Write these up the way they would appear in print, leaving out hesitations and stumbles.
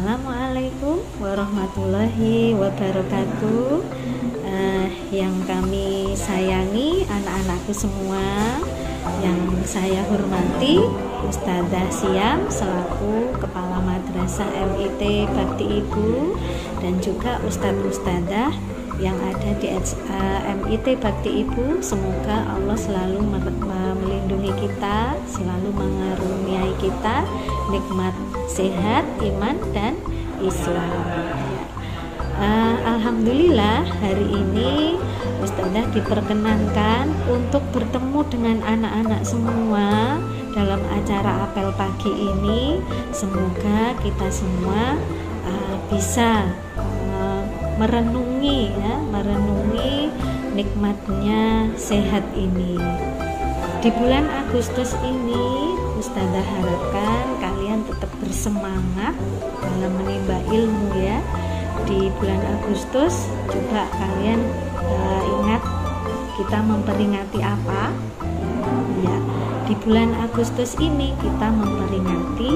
Assalamualaikum warahmatullahi wabarakatuh. Yang kami sayangi anak-anakku semua, yang saya hormati Ustadzah Siam selaku Kepala Madrasah MIT Bakti Ibu, dan juga Ustadz-Ustadzah yang ada di MIT Bakti Ibu. Semoga Allah selalu melindungi kita, selalu mengaruniai kita nikmat sehat, iman, dan Islam. Alhamdulillah, hari ini Ustadzah diperkenankan untuk bertemu dengan anak-anak semua dalam acara apel pagi ini. Semoga kita semua bisa merenungi nikmatnya sehat ini. Di bulan Agustus ini Ustadzah harapkan kalian tetap bersemangat dalam menimba ilmu ya. Di bulan Agustus coba kalian ingat kita memperingati apa ya. Di bulan Agustus ini kita memperingati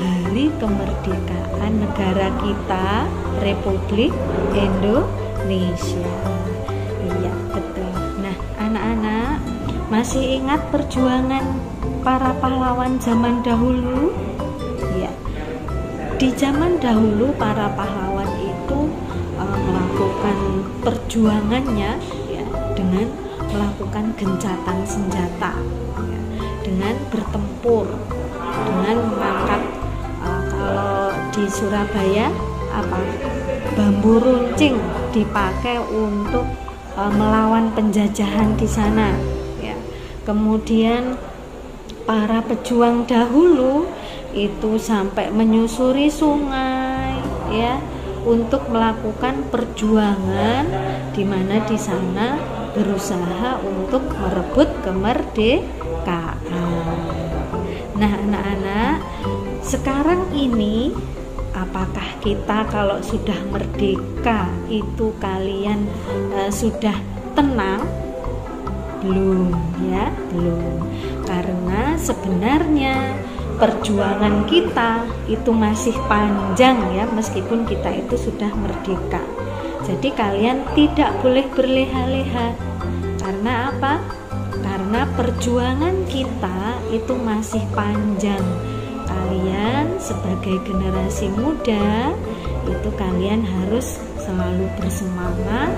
Hari Kemerdekaan negara kita, Republik Indonesia. Iya, betul. Nah, anak-anak masih ingat perjuangan para pahlawan zaman dahulu? Ya. Di zaman dahulu para pahlawan itu melakukan perjuangannya ya, dengan melakukan gencatan senjata, ya, dengan bertempur, dengan mengangkat kalau di Surabaya bambu runcing dipakai untuk melawan penjajahan di sana. Ya. Kemudian para pejuang dahulu itu sampai menyusuri sungai ya untuk melakukan perjuangan, di mana di sana berusaha untuk merebut kemerdekaan. Nah, anak-anak, sekarang ini apakah kita kalau sudah merdeka itu kalian sudah tenang? Belum ya, belum. Karena sebenarnya perjuangan kita itu masih panjang ya, meskipun kita itu sudah merdeka. Jadi kalian tidak boleh berleha-leha. Karena apa? Karena perjuangan kita itu masih panjang. Kalian sebagai generasi muda itu kalian harus selalu bersemangat,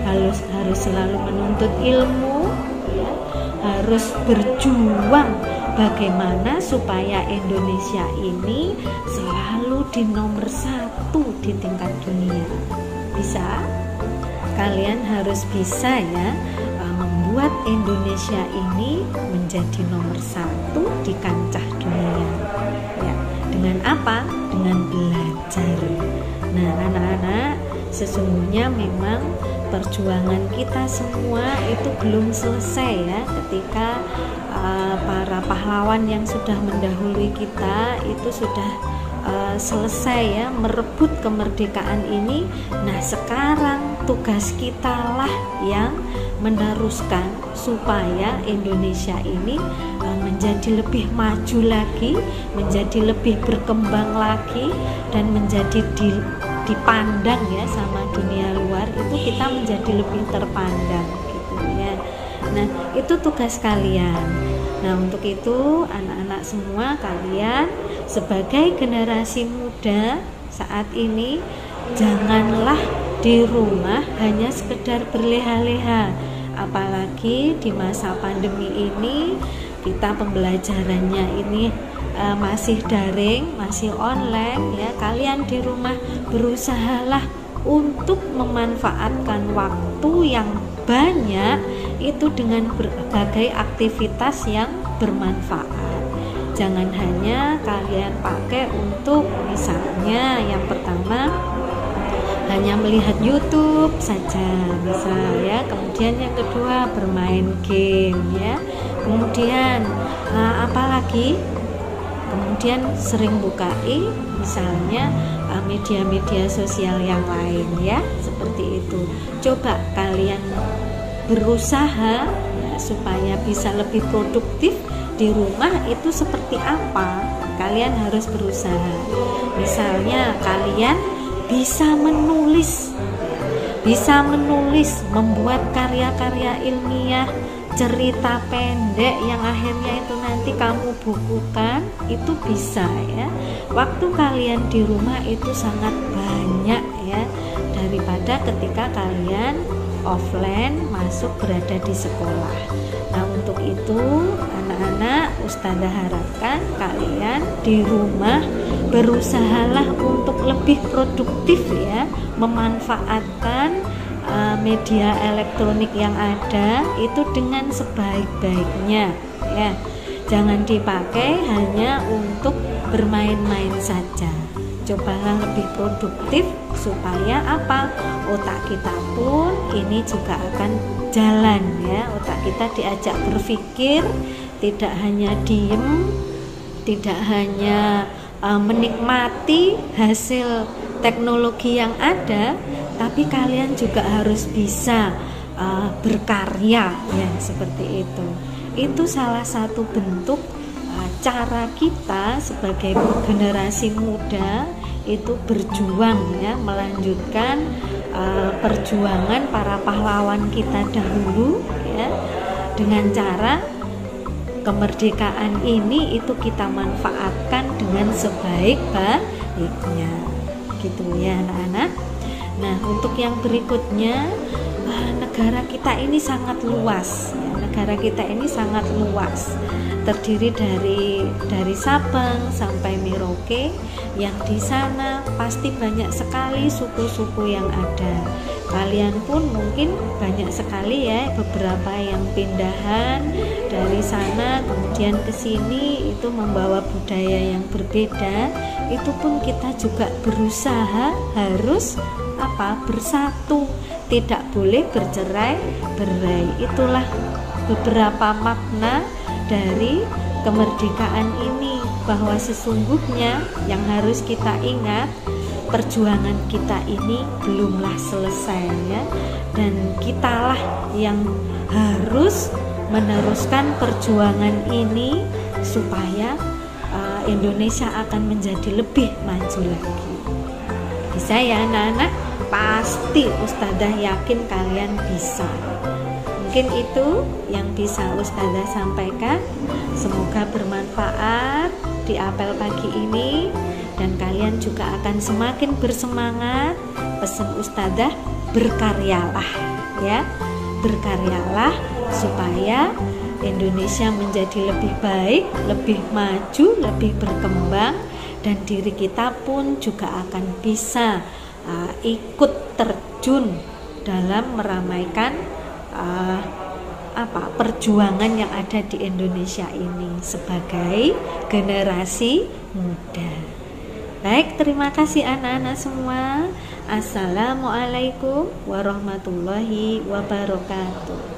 harus selalu menuntut ilmu ya, harus berjuang bagaimana supaya Indonesia ini selalu di nomor 1 di tingkat dunia. Bisa? Kalian harus bisa ya membuat Indonesia ini menjadi nomor 1 di kancah dunia. Ya, dengan apa? Dengan belajar. Nah, anak-anak, sesungguhnya memang perjuangan kita semua itu belum selesai ya, ketika para pahlawan yang sudah mendahului kita itu sudah selesai ya merebut kemerdekaan ini. Nah, sekarang tugas kita lah yang meneruskan supaya Indonesia ini menjadi lebih maju lagi, menjadi lebih berkembang lagi, dan menjadi dipandang ya sama dunia luar, itu kita menjadi lebih terpandang gitu ya. Nah, itu tugas kalian. Nah, untuk itu anak-anak semua, kalian sebagai generasi muda saat ini janganlah di rumah hanya sekedar berleha-leha. Apalagi di masa pandemi ini kita pembelajarannya ini masih daring, masih online ya. Kalian di rumah berusahalah untuk memanfaatkan waktu yang banyak itu dengan berbagai aktivitas yang bermanfaat. Jangan hanya kalian pakai untuk misalnya yang pertama hanya melihat YouTube saja misal ya, kemudian yang kedua bermain game ya, kemudian apalagi kemudian sering bukai misalnya media-media sosial yang lain ya, seperti itu. Coba kalian berusaha ya, supaya bisa lebih produktif di rumah itu seperti apa kalian harus berusaha. Misalnya kalian bisa menulis, membuat karya-karya ilmiah, cerita pendek yang akhirnya itu nanti kamu bukukan, itu bisa ya. Waktu kalian di rumah itu sangat banyak ya, daripada ketika kalian offline masuk berada di sekolah. Nah, untuk itu anak-anak, Ustazah harapkan kalian di rumah berusahalah untuk lebih produktif ya, memanfaatkan media elektronik yang ada itu dengan sebaik-baiknya ya. Jangan dipakai hanya untuk bermain-main saja. Cobalah lebih produktif supaya apa? Otak kita pun ini juga akan jalan ya. Otak kita diajak berpikir, tidak hanya diem, tidak hanya menikmati hasil teknologi yang ada, tapi kalian juga harus bisa berkarya ya, seperti itu. Itu salah satu bentuk cara kita sebagai generasi muda itu berjuang ya, melanjutkan perjuangan para pahlawan kita dahulu ya, dengan cara kemerdekaan ini itu kita manfaatkan dengan sebaik-baiknya gitu ya anak-anak. Nah, untuk yang berikutnya, negara kita ini sangat luas ya. Negara kita ini sangat luas, terdiri dari Sabang sampai Merauke, yang di sana pasti banyak sekali suku-suku yang ada. Kalian pun mungkin banyak sekali ya, beberapa yang pindahan dari sana kemudian ke sini itu membawa budaya yang berbeda. Itu pun kita juga berusaha harus bersatu, tidak boleh bercerai-berai. Itulah beberapa makna dari kemerdekaan ini, bahwa sesungguhnya yang harus kita ingat, perjuangan kita ini belumlah selesai ya, dan kitalah yang harus meneruskan perjuangan ini supaya Indonesia akan menjadi lebih maju lagi. Bisa ya anak-anak? Pasti Ustazah yakin kalian bisa. Mungkin itu yang bisa Ustazah sampaikan. Semoga bermanfaat di apel pagi ini, dan kalian juga akan semakin bersemangat. Pesan Ustazah, berkaryalah ya, berkaryalah supaya Indonesia menjadi lebih baik, lebih maju, lebih berkembang, dan diri kita pun juga akan bisa ikut terjun dalam meramaikan perjuangan yang ada di Indonesia ini sebagai generasi muda. Baik, terima kasih anak-anak semua. Assalamualaikum warahmatullahi wabarakatuh.